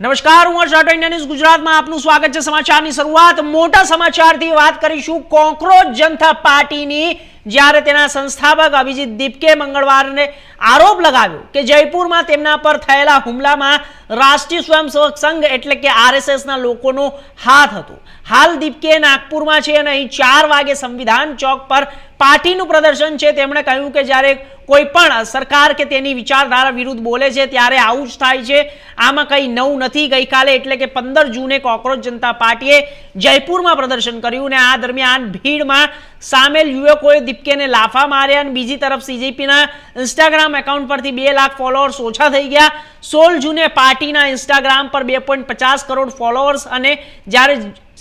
નમસ્કાર, હું હર્ષ રાઠોડ, ન્યૂઝ ગુજરાતમાં આપનું સ્વાગત છે। સમાચારની શરૂઆત મોટા સમાચારથી વાત કરીશું। કોકરોચ જનતા પાર્ટીની જ્યારે તેના સંસ્થાપક અભિજીત દીપકે મંગળવારે આરોપ લગાવ્યો કે જયપુરમાં તેમના પર થયેલા હુમલામાં રાષ્ટ્રીય સ્વયંસેવક સંઘ એટલે કે આરએસએસના લોકોનો હાથ હતો। હાલ દીપકે નાગપુરમાં છે અને અહીં 4 વાગે સંવિધાન ચોક પર પાર્ટીનું પ્રદર્શન છે। તેમણે કહ્યું કે જ્યારે કોઈ પણ સરકાર કે તેની વિચારધારા વિરુદ્ધ બોલે છે ત્યારે આવું જ થાય છે। આમાં કંઈ નવું નથી। ગઈકાલે એટલે કે 15 જૂને કોકરોચ જનતા પાર્ટીએ જયપુરમાં પ્રદર્શન કર્યું અને આ દરમિયાન ભીડમાં સામેલ યુવકોએ દીપકેને લાફા માર્યા અને બીજી તરફ સીજેપીના ઇન્સ્ટાગ્રામ એકાઉન્ટ પરથી 2 લાખ ફોલોઅર્સ ઓછા થઈ ગયા। 16 જૂને પાર્ટીના ઇન્સ્ટાગ્રામ પર 2.50 કરોડ ફોલોઅર્સ અને જ્યારે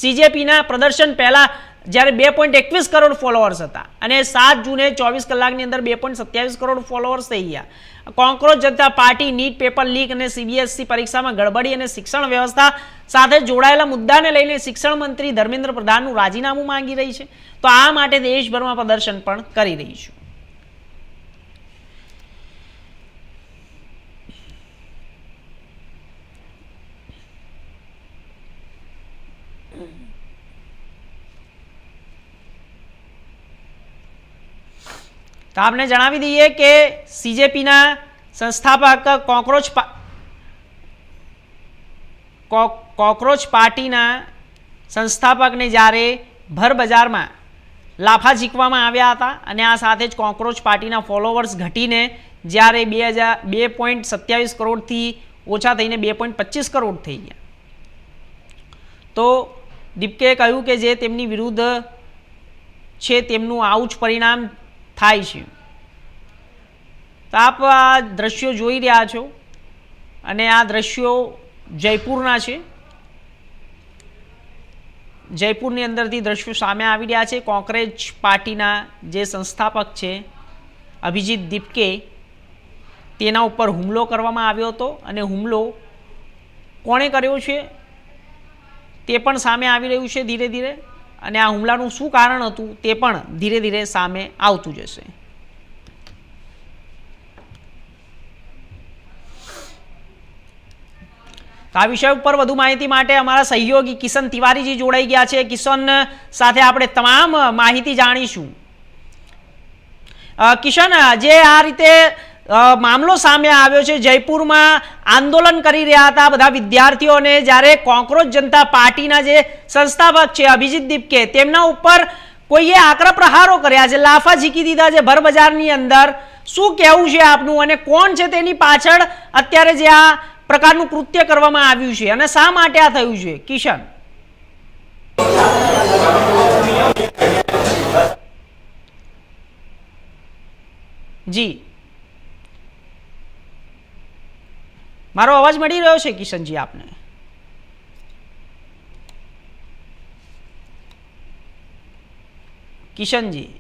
સીજેપીના પ્રદર્શન પહેલા જ્યારે 2.21 કરોડ ફોલોઅર્સ હતા અને 7 જૂને 24 કલાકની અંદર 2.27 કરોડ ફોલોઅર્સ થઈ ગયા। કોકરોચ જનતા પાર્ટી નીટ પેપર લીક અને સીબીએસઈ પરીક્ષામાં ગડબડી અને શિક્ષણ વ્યવસ્થા સાથે જોડાયેલા મુદ્દાને લઈને શિક્ષણ મંત્રી ધર્મેન્દ્ર પ્રધાનનું રાજીનામું માંગી રહી છે, તો આ માટે દેશભરમાં પ્રદર્શન પણ કરી રહી છે। તો આપને જણાવી દઈએ કે સીજેપીના સંસ્થાપક કોકરોચ પાર્ટીના સંસ્થાપકને જ્યારે ભર બજારમાં લાફા ઝીકવામાં આવ્યા હતા અને આ સાથે જ કોકરોચ પાર્ટીના ફોલોવર્સ ઘટીને જ્યારે 2.27 કરોડથી ઓછા થઈને 2.25 કરોડ થઈ ગયા, તો દીપકે કહ્યું કે જે તેમની વિરુદ્ધ છે તેમનું આવું જ પરિણામ થાય છે। તો આપ આ દ્રશ્યો જોઈ રહ્યા છો અને આ દ્રશ્યો જયપુરના છે। જયપુરની અંદરથી દ્રશ્યો સામે આવી રહ્યા છે। કોકરોચ પાર્ટીના જે સંસ્થાપક છે અભિજીત દીપકે, તેના ઉપર હુમલો કરવામાં આવ્યો હતો અને હુમલો કોણે કર્યો છે તે પણ સામે આવી રહ્યું છે ધીરે ધીરે, અને આ હુમલાનું શું કારણ હતું તે પણ ધીરે ધીરે સામે આવતું જશે। આ વિષય ઉપર વધુ માહિતી માટે અમારા સહયોગી કિશન તિવારીજી જોડાઈ ગયા છે। કિશન સાથે આપણે તમામ માહિતી જાણીશું। કિશન, જે આ રીતે મામલો સામે આવ્યો છે, જયપુરમાં આંદોલન કરી રહ્યા હતા બધા વિદ્યાર્થીઓને, જ્યારે કોકરોચ જનતા પાર્ટીના જે સંસ્થાપક છે અભિજીત દીપકે, તેમના ઉપર કોઈએ આકરા પ્રહારો કર્યા છે, લાફા ઝીકી દીધા છે ભર બજારની અંદર। શું કહેવું છે આપનું અને કોણ છે તેની પાછળ અત્યારે જે આ પ્રકારનું કૃત્ય કરવામાં આવ્યું છે અને શા માટે આ થયું છે? કિશન જી, મારો અવાજ મળી રહ્યો છે કિશનજી આપને? કિશનજી,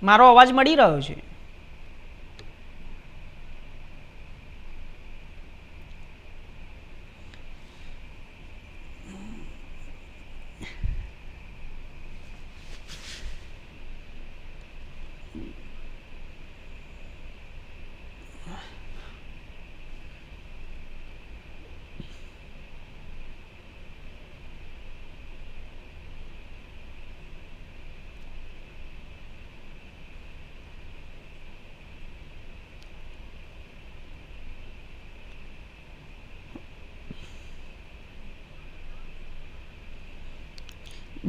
મારો અવાજ મળી રહ્યો છે?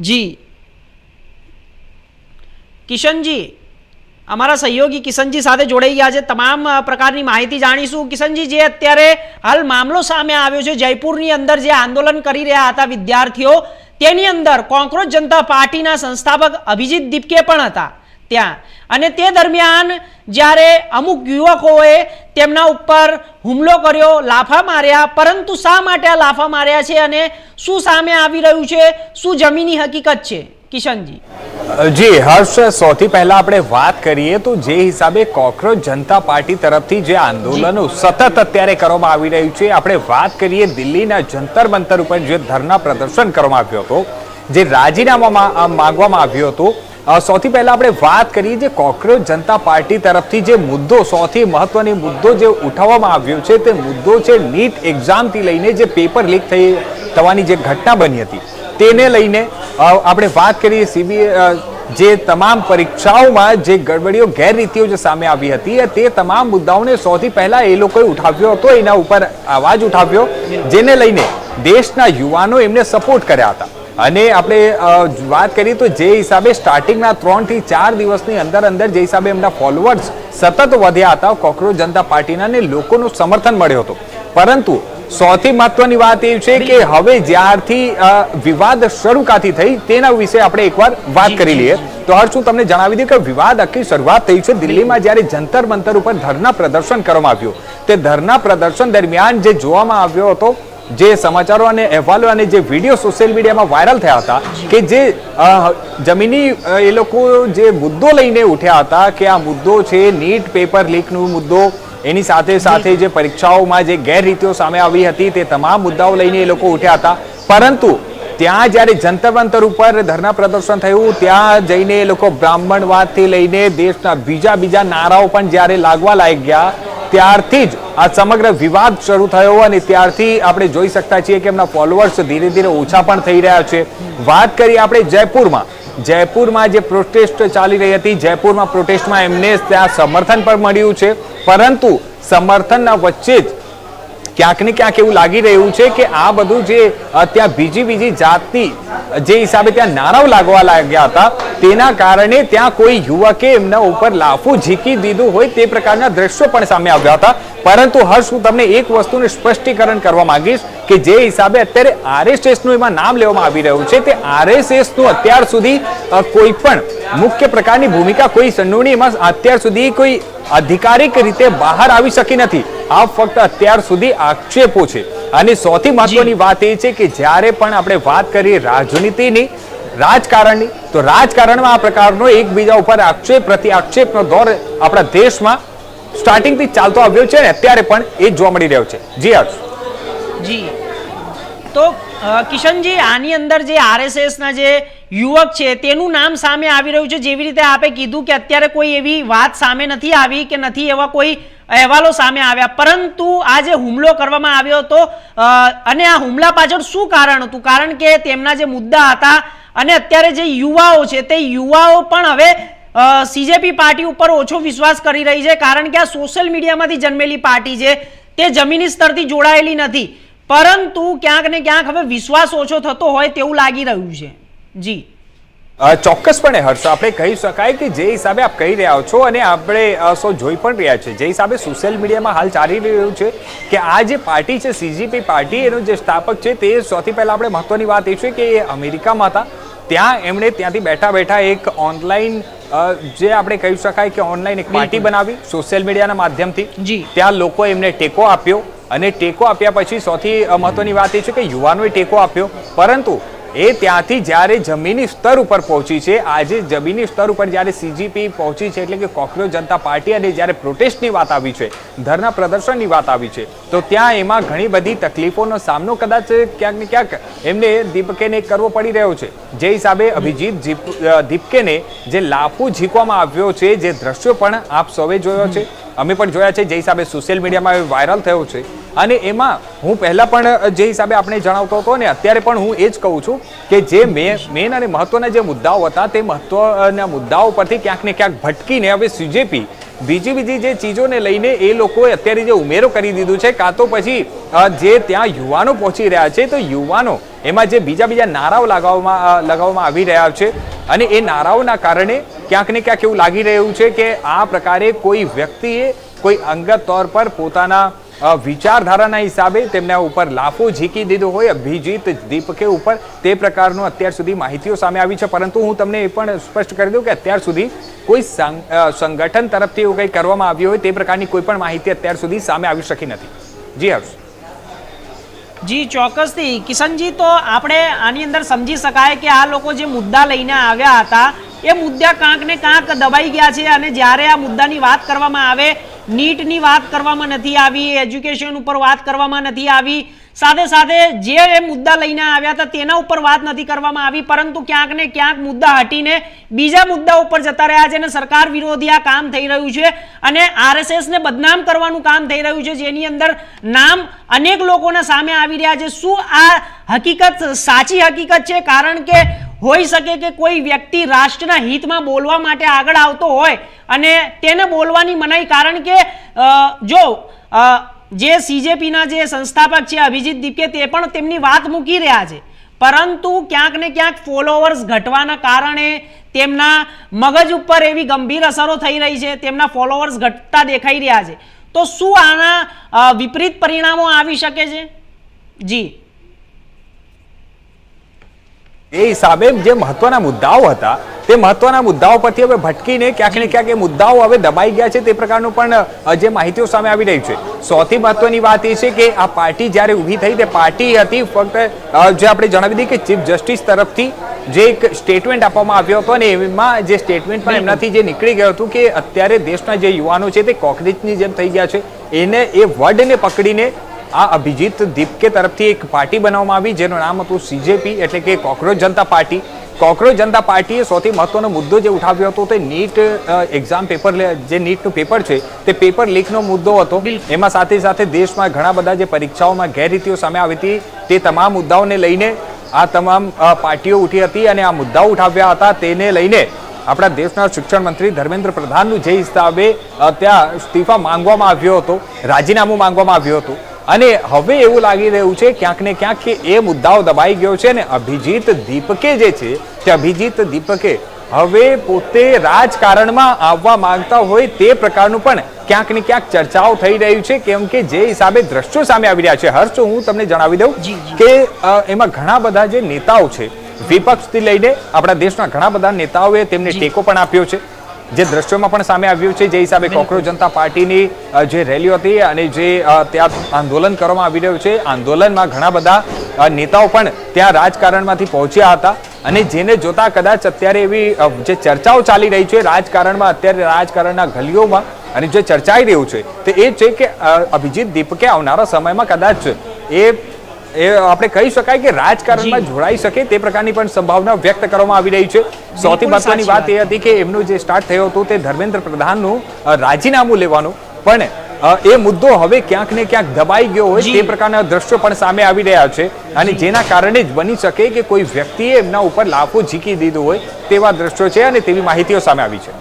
જી કિશનજી, અમારા સહયોગી કિશનજી સાથે જોડાઈ ગયા છે। તમામ પ્રકારની માહિતી જાણીશું। કિશનજી, જે અત્યારે હાલ મામલો સામે આવ્યો છે જયપુરની અંદર, જે આંદોલન કરી રહ્યા હતા વિદ્યાર્થીઓ, તેની અંદર કોકરોચ જનતા પાર્ટીના સંસ્થાપક અભિજીત દીપકે પણ હતા ત્યાં, અને તે દરમિયાન જ્યારે અમુક યુવકોએ તેમના ઉપર હુમલો કર્યો, લાફા માર્યા, પરંતુ શા માટે આ લાફા માર્યા છે અને શું સામે આવી રહ્યું છે, શું જમીની હકીકત છે? કિશનજી જી હર્ષ, સૌથી પહેલા આપણે વાત કરીએ તો જે હિસાબે કોકરોચ જનતા પાર્ટી તરફથી જે આંદોલનો સતત અત્યારે કરવામાં આવી રહ્યું છે, આપણે વાત કરીએ દિલ્હીના જંતર મંતર ઉપર જે ધરના પ્રદર્શન કરવામાં આવ્યો હતો, જે રાજીનામા માંગવામાં આવ્યો હતો, સૌથી પહેલા આપણે વાત કરીએ જે કોક્રોચ જનતા પાર્ટી તરફથી જે મુદ્દો સૌથી મહત્વની મુદ્દો જે ઉઠાવવામાં આવ્યો છે તે મુદ્દો છે નીટ એક્ઝામથી લઈને જે પેપર લીક થવાની જે ઘટના બની હતી તેને લઈને આપણે વાત કરીએ જે તમામ પરીક્ષાઓમાં જે ગડબડીઓ ગેરરીતિઓ જે સામે આવી હતી તે તમામ મુદ્દાઓને સૌથી પહેલા એ લોકોએ ઉઠાવ્યો હતો, એના ઉપર અવાજ ઉઠાવ્યો, જેને લઈને દેશના યુવાનો એમને સપોર્ટ કર્યા હતા. અને આપણે વાત કરીએ તો જે હિસાબે સ્ટાર્ટિંગના 3 થી 4 દિવસની અંદર જે હિસાબે એમના ફોલોઅર્સ સતત વધ્યા હતા કોક્રોચ જનતા પાર્ટીના ને લોકોનું સમર્થન મળ્યો હતો. પરંતુ સૌથી મહત્વની વાત એ છે કે હવે જ્યારથી વિવાદ શરૂઆત થઈ તેના વિશે આપણે એકવાર વાત કરી લઈએ. તો હર્ષ, હું તમને જણાવી દઉં કે વિવાદ આખી શરૂઆત થઈ છે દિલ્હીમાં જ્યારે જંતર મંતર ઉપર ધરના પ્રદર્શન કરવામાં આવ્યું. તે ધરના પ્રદર્શન દરમિયાન જે જોવામાં આવ્યો હતો, જે સમાચારો અને અહેવાલો અને જે વિડીયો સોશિયલ મીડિયામાં વાયરલ થયા હતા કે જે જમીની એ લોકો જે મુદ્દો લઈને ઉઠ્યા હતા કે આ મુદ્દો છે નીટ પેપર લીકનો મુદ્દો, એની સાથે સાથે જે પરીક્ષાઓમાં જે ગેરરીતિઓ સામે આવી હતી તે તમામ મુદ્દાઓ લઈને એ લોકો ઉઠ્યા હતા. પરંતુ ત્યાં જ્યારે જંતર મંતર ઉપર ધરના પ્રદર્શન થયું ત્યાં જઈને એ લોકો બ્રાહ્મણવાદથી લઈને દેશના બીજા નારાઓ પણ જ્યારે લાગવા લાગ્યા ત્યારથી જ આ સમગ્ર વિવાદ શરૂ થયો અને ત્યારથી આપણે જોઈ શકતા છીએ કે એમના ફોલોઅર્સ ધીરે ધીરે ઓછા પણ થઈ રહ્યા છે. વાત કરીએ આપણે જયપુરમાં જે પ્રોટેસ્ટ ચાલી રહી હતી, જયપુરમાં પ્રોટેસ્ટમાં એમને ત્યાં સમર્થન પણ મળ્યું છે. પરંતુ સમર્થનના વચ્ચે જ ક્યાંક ને ક્યાંક એવું લાગી રહ્યું છે કે આ બધું જે ત્યાં બીજી જાતની જે હિસાબે ત્યાં નારાઓ લાગવા લાગ્યા હતા તેના કારણે ત્યાં કોઈ યુવકે એમના ઉપર લાફું ઝીકી દીધું હોય તે પ્રકારના દ્રશ્યો પણ સામે આવ્યા હતા. પરંતુ હર્ષ, હું તમને એક વસ્તુનું સ્પષ્ટીકરણ કરવા માંગીશ કે જે હિસાબે અત્યારે આરએસએસનું એમાં નામ લેવામાં આવી રહ્યું છે તે આરએસએસનું અત્યાર સુધી કોઈ પણ મુખ્ય પ્રકારની ભૂમિકા, કોઈ સંડોવણી એમાં અત્યાર સુધી કોઈ આધિકારિક રીતે બહાર આવી શકી નથી. આ ફક્ત અત્યાર સુધી આક્ષેપો છે. અને સૌથી મહત્વની વાત એ છે કે જ્યારે પણ આપણે વાત કરીએ રાજનીતિની, રાજકારણની, તો રાજકારણમાં આ પ્રકારનો એકબીજા ઉપર આક્ષેપ પ્રતિ આક્ષેપનો દોર આપણા દેશમાં સ્ટાર્ટિંગથી ચાલતો આવ્યો છે અને અત્યારે પણ એ જોવા મળી રહ્યો છે. જી હર્ષ. જી, તો કિશનજી, આની અંદર જે આરએસએસના જે યુવક છે તેનું નામ સામે આવી રહ્યું છે. જેવી રીતે આપે કીધું કે અત્યારે કોઈ એવી વાત સામે નથી આવી કે નથી એવા કોઈ અહેવાલો સામે આવ્યા, પરંતુ આ જે હુમલો કરવામાં આવ્યો હતો અને આ હુમલા પાછળ શું કારણ હતું? કારણ કે તેમના જે મુદ્દા હતા અને અત્યારે જે યુવાઓ છે તે યુવાઓ પણ હવે સીજેપી પાર્ટી ઉપર ઓછો વિશ્વાસ કરી રહી છે, કારણ કે આ સોશિયલ મીડિયામાંથી જન્મેલી પાર્ટી છે, તે જમીની સ્તરથી જોડાયેલી નથી. પરંતુ ક્યાંક ને ક્યાંક હવે વિશ્વાસ ઓછો થતો હોય તેવું લાગી રહ્યું છે. જી, ચોક્કસપણે હર્ષ, આપણે કહી શકાય કે જે હિસાબે આપ કહી રહ્યા છો અને આપણે સૌ જોઈ પણ રહ્યા છે, જે હિસાબે સોશિયલ મીડિયામાં હાલ ચાલી રહ્યું છે કે આ જે પાર્ટી છે સીજેપી પાર્ટી, એનો જે સ્થાપક છે તે સૌથી પહેલા આપણે મહત્વની વાત એ છે કે એ અમેરિકામાં હતા. ત્યાં એમણે ત્યાંથી બેઠા એક ઓનલાઈન જે આપણે કહી શકાય કે ઓનલાઈન એક પાર્ટી બનાવી સોશિયલ મીડિયાના માધ્યમથી. ત્યાં લોકો એમને ટેકો આપ્યો અને ટેકો આપ્યા પછી સૌથી મહત્વની વાત એ છે કે યુવાનોએ ટેકો આપ્યો. પરંતુ એ ત્યાંથી જ્યારે જમીની સ્તર ઉપર પહોંચી છે, આજે જમીની સ્તર ઉપર જ્યારે સીજેપી પહોંચી છે, એટલે કે કોક્રોચ જનતા પાર્ટી, અને જ્યારે પ્રોટેસ્ટની વાત આવી છે, ધરના પ્રદર્શનની વાત આવી છે, તો ત્યાં એમાં ઘણી બધી તકલીફોનો સામનો કદાચ ક્યાંક ને ક્યાંક એમને દીપકેને કરવો પડી રહ્યો છે. જે હિસાબે અભિજીત દીપકેને જે લાફો ઝીકવામાં આવ્યો છે, જે દ્રશ્યો પણ આપ સૌએ જોયો છે, અમે પણ જોયા છે, જે હિસાબે સોશિયલ મીડિયામાં વાયરલ થયો છે. અને એમાં હું પહેલા પણ જે હિસાબે આપણે જણાવતો હતો ને અત્યારે પણ હું એ જ કહું છું કે જે મેન અને મહત્વના જે મુદ્દાઓ હતા તે મહત્વના મુદ્દાઓ પરથી ક્યાંક ને ક્યાંક ભટકીને હવે સીજેપી બીજી જે ચીજોને લઈને એ લોકોએ અત્યારે જે ઉમેરો કરી દીધું છે, કાં તો પછી જે ત્યાં યુવાનો પહોંચી રહ્યા છે તો યુવાનો એમાં જે બીજા નારાઓ લગાવવામાં આવી રહ્યા છે અને એ નારાઓના કારણે ક્યાંક ને ક્યાંક એવું લાગી રહ્યું છે કે આ પ્રકારે કોઈ વ્યક્તિએ કોઈ અંગત તौर પર પોતાના વિચારધારાના હિસાબે તેમના ઉપર લાફો ઝીકી દીધો હોય અભિજીત દીપકે ઉપર, તે પ્રકારનો અત્યાર સુધી માહિતીઓ સામે આવી છે. પરંતુ હું તમને એ પણ સ્પષ્ટ કરી દઉં કે અત્યાર સુધી કોઈ સંગઠન તરફથી એવું કંઈ કરવામાં આવ્યું હોય તે પ્રકારની કોઈ પણ માહિતી અત્યાર સુધી સામે આવી શકી નથી. જી હર્ષ. જી, ચોક્કસથી કિશનજી, તો આપણે આની અંદર સમજી શકાય કે આ લોકો જે મુદ્દા લઈને આવ્યા હતા એ મુદ્દા કાંક ને કાંક દબાઈ ગયા છે અને જ્યારે આ મુદ્દાની વાત કરવામાં આવે નીટની વાત કરવામાં નથી આવી, એજ્યુકેશન ઉપર વાત કરવામાં નથી આવી, સાથે સાથે જે એ મુદ્દા લઈને આવ્યા હતા તેના ઉપર વાત નથી કરવામાં આવી, પરંતુ ક્યાંક ને ક્યાંક મુદ્દા હટીને બીજા મુદ્દા ઉપર જતા રહ્યા છે અને સરકાર વિરોધી આ કામ થઈ રહ્યું છે અને RSS ને બદનામ કરવાનું કામ થઈ રહ્યું છે, જેની અંદર નામ અનેક લોકોના સામે આવી રહ્યા છે. શું આ હકીકત સાચી હકીકત છે? કારણ કે હોઈ શકે કે કોઈ વ્યક્તિ રાષ્ટ્રના હિતમાં બોલવા માટે આગળ આવતો હોય અને તેને બોલવાની મનાઈ, કારણ કે જે CJPના જે સંસ્થાપક છે અભિજીત દીપકે, તે પણ તેમની વાત મૂકી રહ્યા છે, પરંતુ ક્યાંક ને ક્યાંક ફોલોવર્સ ઘટવાના કારણે તેમના મગજ ઉપર એવી ગંભીર અસરો થઈ રહી છે, તેમના ફોલોવર્સ ઘટતા દેખાઈ રહ્યા છે. તો શું આના વિપરીત પરિણામો આવી શકે છે? જી, એ હિસાબે જે મહત્વના મુદ્દાઓ હતા તે મહત્વના મુદ્દાઓ પરથી હવે ભટકીને ક્યાંક ને ક્યાંક એ મુદ્દાઓ હવે દબાઈ ગયા છે, તે પ્રકારનું પણ જે માહિતીઓ સામે આવી રહી છે. સૌથી મહત્વની વાત એ છે કે આ પાર્ટી જ્યારે ઊભી થઈ તે પાર્ટી હતી ફક્ત જે આપણે જણાવી દઈએ કે ચીફ જસ્ટિસ તરફથી જે એક સ્ટેટમેન્ટ આપવામાં આવ્યો હતો અને એમાં જે સ્ટેટમેન્ટ પણ એમનાથી જે નીકળી ગયું હતું કે અત્યારે દેશના જે યુવાનો છે તે કોકરેજની જેમ થઈ ગયા છે, એને એ વર્ડને પકડીને આ અભિજીત દીપકે તરફથી એક પાર્ટી બનાવવામાં આવી જેનું નામ હતું CJP, એટલે કે કોકરોચ જનતા પાર્ટી. કોકરોચ જનતા પાર્ટીએ સૌથી મહત્વનો મુદ્દો જે ઉઠાવ્યો હતો તે નીટ એક્ઝામ પેપર, જે નીટનું પેપર છે તે પેપર લીકનો મુદ્દો હતો. એમાં સાથે સાથે દેશમાં ઘણા બધા જે પરીક્ષાઓમાં ગેરરીતિઓ સામે આવી હતી તે તમામ મુદ્દાઓને લઈને આ તમામ પાર્ટીઓ ઉઠી હતી અને આ મુદ્દાઓ ઉઠાવ્યા હતા. તેને લઈને આપણા દેશના શિક્ષણ મંત્રી ધર્મેન્દ્ર પ્રધાનનું જે હિસાબે ત્યાં ઇસ્તીફા માંગવામાં આવ્યો હતો, રાજીનામું માંગવામાં આવ્યું હતું અને હવે એવું લાગી રહ્યું છે ક્યાંક ને ક્યાંક કે એ મુદ્દાઓ દબાઈ ગયો છે અને અભિજીત દીપકે જે છે તે અભિજીત દીપકે હવે પોતે રાજકારણમાં આવવા માંગતા હોય તે પ્રકારનું પણ ક્યાંક ને ક્યાંક ચર્ચાઓ થઈ રહ્યું છે, કેમ કે જે હિસાબે દ્રશ્યો સામે આવી રહ્યા છે. હર્ષ, હું તમને જણાવી દઉં કે એમાં ઘણા બધા જે નેતાઓ છે વિપક્ષથી લઈને આપણા દેશના ઘણા બધા નેતાઓએ તેમને ટેકો પણ આપ્યો છે, જે દ્રશ્યોમાં પણ સામે આવ્યું છે. જે હિસાબે કોકરોચ જનતા પાર્ટીની જે રેલીઓ હતી અને જે ત્યાં આંદોલન કરવામાં આવી રહ્યું છે, આંદોલનમાં ઘણા બધા નેતાઓ પણ ત્યાં રાજકારણમાંથી પહોંચ્યા હતા અને જેને જોતા કદાચ અત્યારે એવી જે ચર્ચાઓ ચાલી રહી છે રાજકારણમાં, અત્યારે રાજકારણના ગલીઓમાં અને જે ચર્ચાઈ રહ્યું છે તે એ છે કે અભિજીત દીપકે આવનારા સમયમાં કદાચ એ આપણે કહી શકાય કે રાજકારણમાં જોડાઈ શકે તે પ્રકારની પણ સંભાવના વ્યક્ત કરવામાં આવી રહી છે. સૌથી મહત્વની વાત એ હતી કે એમનું જે સ્ટાર્ટ થયું હતું તે ધર્મેન્દ્ર પ્રધાનનું રાજીનામું લેવાનું, પણ એ મુદ્દો હવે ક્યાંક ને ક્યાંક દબાઈ ગયો હોય તે પ્રકારના દ્રશ્યો પણ સામે આવી રહ્યા છે અને જેના કારણે જ બની શકે કે કોઈ વ્યક્તિએ એમના ઉપર લાફો ઝીકી દીધો હોય તેવા દ્રશ્યો છે અને તેવી માહિતીઓ સામે આવી છે.